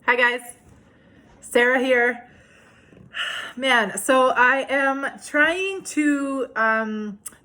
Hi guys, Sarah here. Man, so I am trying to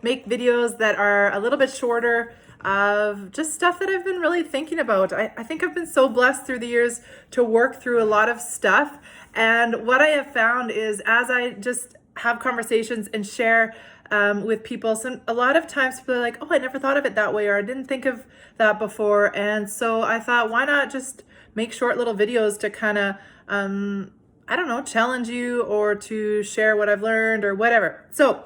make videos that are a little bit shorter of just stuff that I've been really thinking about. I think I've been so blessed through the years to work through a lot of stuff. And what I have found is as I just have conversations and share with people, a lot of times people are like, oh, I never thought of it that way, or I didn't think of that before. And so I thought, why not just make short little videos to kind of I don't know, challenge you or to share what I've learned or whatever. So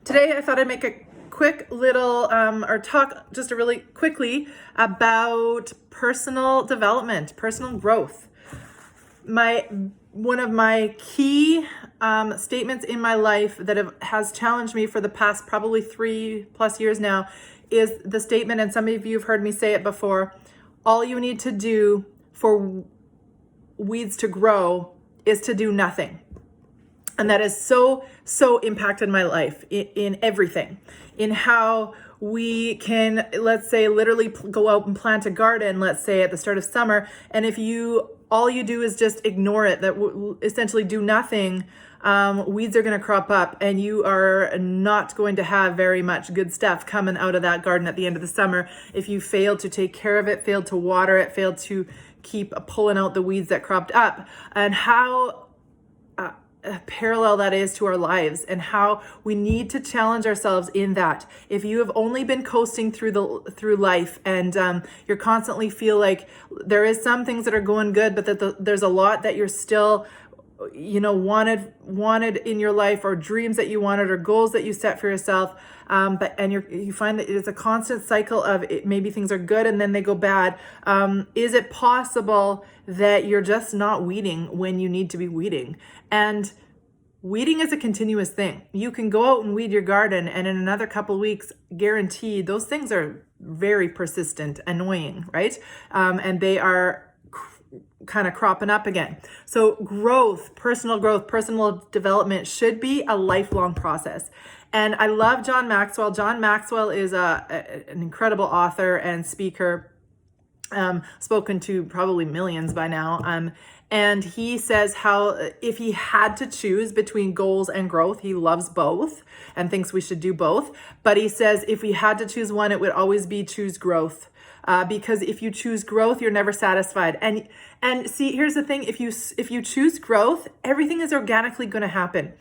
today I thought I'd make a quick little or talk just really quickly about personal development, personal growth. One of my key statements in my life that has challenged me for the past probably 3+ years now is the statement, and some of you have heard me say it before, all you need to do for weeds to grow is to do nothing. And that has so impacted my life in everything, in how we can, let's say, literally go out and plant a garden, let's say at the start of summer. And if all you do is just ignore it, essentially do nothing, weeds are going to crop up and you are not going to have very much good stuff coming out of that garden at the end of the summer if you failed to take care of it, failed to water it, failed to keep pulling out the weeds that cropped up. And how parallel that is to our lives, and how we need to challenge ourselves in that. If you have only been coasting through life and you're constantly feel like there is some things that are going good, but that there's a lot that you're still wanted in your life, or dreams that you wanted, or goals that you set for yourself, and you find that it's a constant cycle of maybe things are good and then they go bad. Is it possible that you're just not weeding when you need to be weeding? And weeding is a continuous thing. You can go out and weed your garden, and in another couple of weeks, guaranteed, those things are very persistent, annoying, right? And they are kind of cropping up again. So growth, personal development should be a lifelong process. And I love John Maxwell. John Maxwell is an incredible author and speaker, spoken to probably millions by now. And he says how if he had to choose between goals and growth, he loves both and thinks we should do both. But he says if we had to choose one, it would always be choose growth. Because if you choose growth, you're never satisfied. And see, here's the thing: if you choose growth, everything is organically going to happen.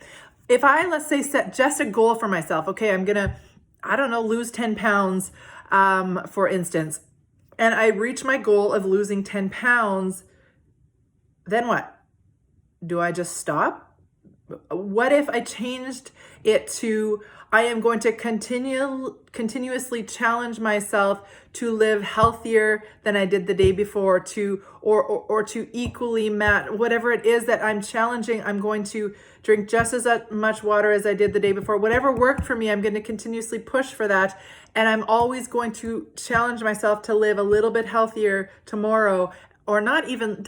If I, let's say, set just a goal for myself, okay, I'm gonna, I don't know, lose 10 pounds, for instance, and I reach my goal of losing 10 pounds, then what? Do I just stop? What if I changed it to, I am going to continuously challenge myself to live healthier than I did the day before, or to equally match whatever it is that I'm challenging. I'm going to drink just as much water as I did the day before. Whatever worked for me, I'm going to continuously push for that. And I'm always going to challenge myself to live a little bit healthier tomorrow. Or not even,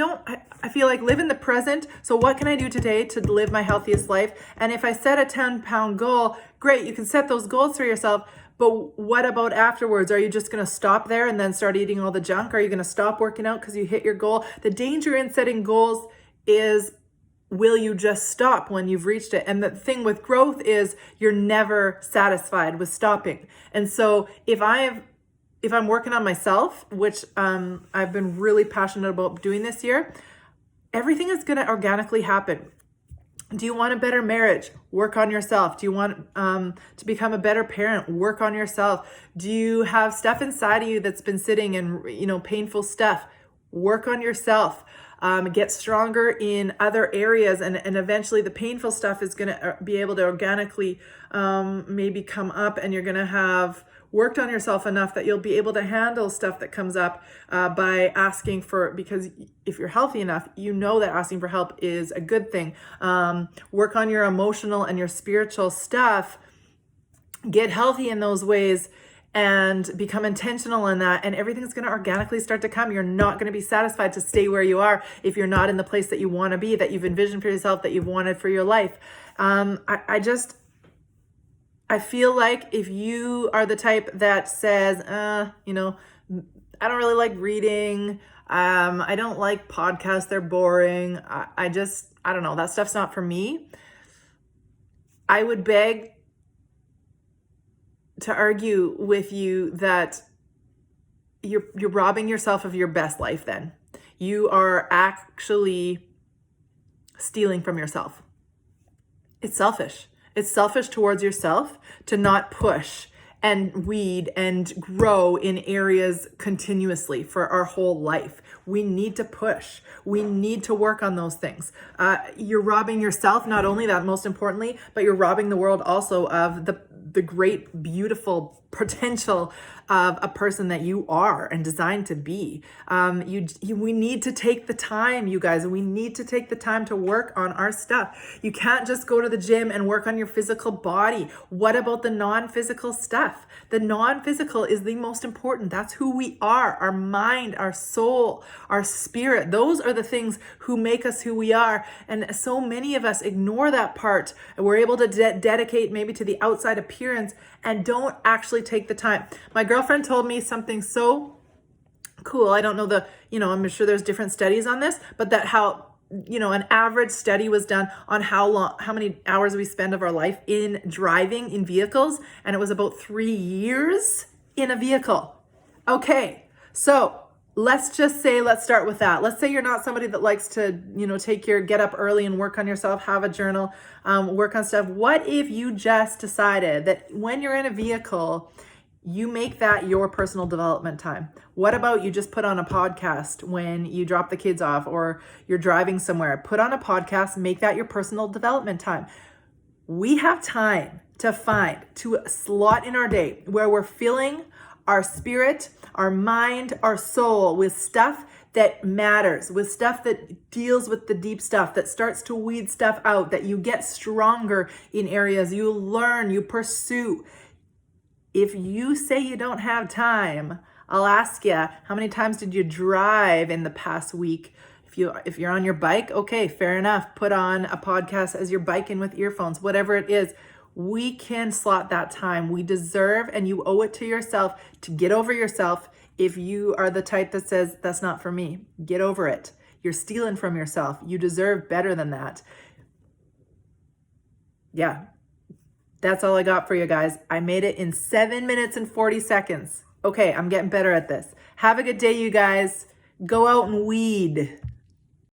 I feel like live in the present. So what can I do today to live my healthiest life? And if I set a 10-pound goal, great, you can set those goals for yourself. But what about afterwards? Are you just going to stop there and then start eating all the junk? Are you going to stop working out because you hit your goal? The danger in setting goals is, will you just stop when you've reached it? And the thing with growth is you're never satisfied with stopping. And so if I'm working on myself, which I've been really passionate about doing this year, everything is going to organically happen. Do you want a better marriage? Work on yourself. Do you want to become a better parent? Work on yourself. Do you have stuff inside of you that's been sitting and, painful stuff? Work on yourself. Get stronger in other areas, and eventually the painful stuff is going to be able to organically maybe come up, and you're going to have worked on yourself enough that you'll be able to handle stuff that comes up by asking for, because if you're healthy enough, you know that asking for help is a good thing. Work on your emotional and your spiritual stuff. Get healthy in those ways and become intentional in that, and everything's going to organically start to come. You're not going to be satisfied to stay where you are if you're not in the place that you want to be, that you've envisioned for yourself, that you've wanted for your life. I feel like if you are the type that says, I don't really like reading. I don't like podcasts. They're boring. I don't know. That stuff's not for me. I would beg to argue with you that you're robbing yourself of your best life then. You are actually stealing from yourself. It's selfish. It's selfish towards yourself to not push and weed and grow in areas continuously for our whole life. We need to push. We need to work on those things. You're robbing yourself, not only that, most importantly, but you're robbing the world also of the great, beautiful potential of a person that you are and designed to be. We need to take the time, you guys. We need to take the time to work on our stuff. You can't just go to the gym and work on your physical body. What about the non-physical stuff? The non-physical is the most important. That's who we are, our mind, our soul, our spirit. Those are the things who make us who we are. And so many of us ignore that part. We're able to dedicate maybe to the outside appearance and don't actually take the time. My girlfriend told me something so cool. I don't know I'm sure there's different studies on this, but that how, an average study was done on how many hours we spend of our life in driving in vehicles. And it was about 3 years in a vehicle. Okay. So let's start with that. Let's say you're not somebody that likes to, get up early and work on yourself, have a journal, work on stuff. What if you just decided that when you're in a vehicle, you make that your personal development time? What about you just put on a podcast when you drop the kids off or you're driving somewhere? Put on a podcast, make that your personal development time. We have time to slot in our day where we're filling our spirit, our mind, our soul with stuff that matters, with stuff that deals with the deep stuff, that starts to weed stuff out, that you get stronger in areas, you learn, you pursue. If you say you don't have time, I'll ask you, how many times did you drive in the past week? If you're on your bike, okay, fair enough. Put on a podcast as you're biking with earphones, whatever it is. We can slot that time. We deserve, and you owe it to yourself to get over yourself. If you are the type that says, that's not for me, get over it. You're stealing from yourself. You deserve better than that. Yeah. That's all I got for you guys. I made it in 7 minutes and 40 seconds. Okay, I'm getting better at this. Have a good day, you guys. Go out and weed.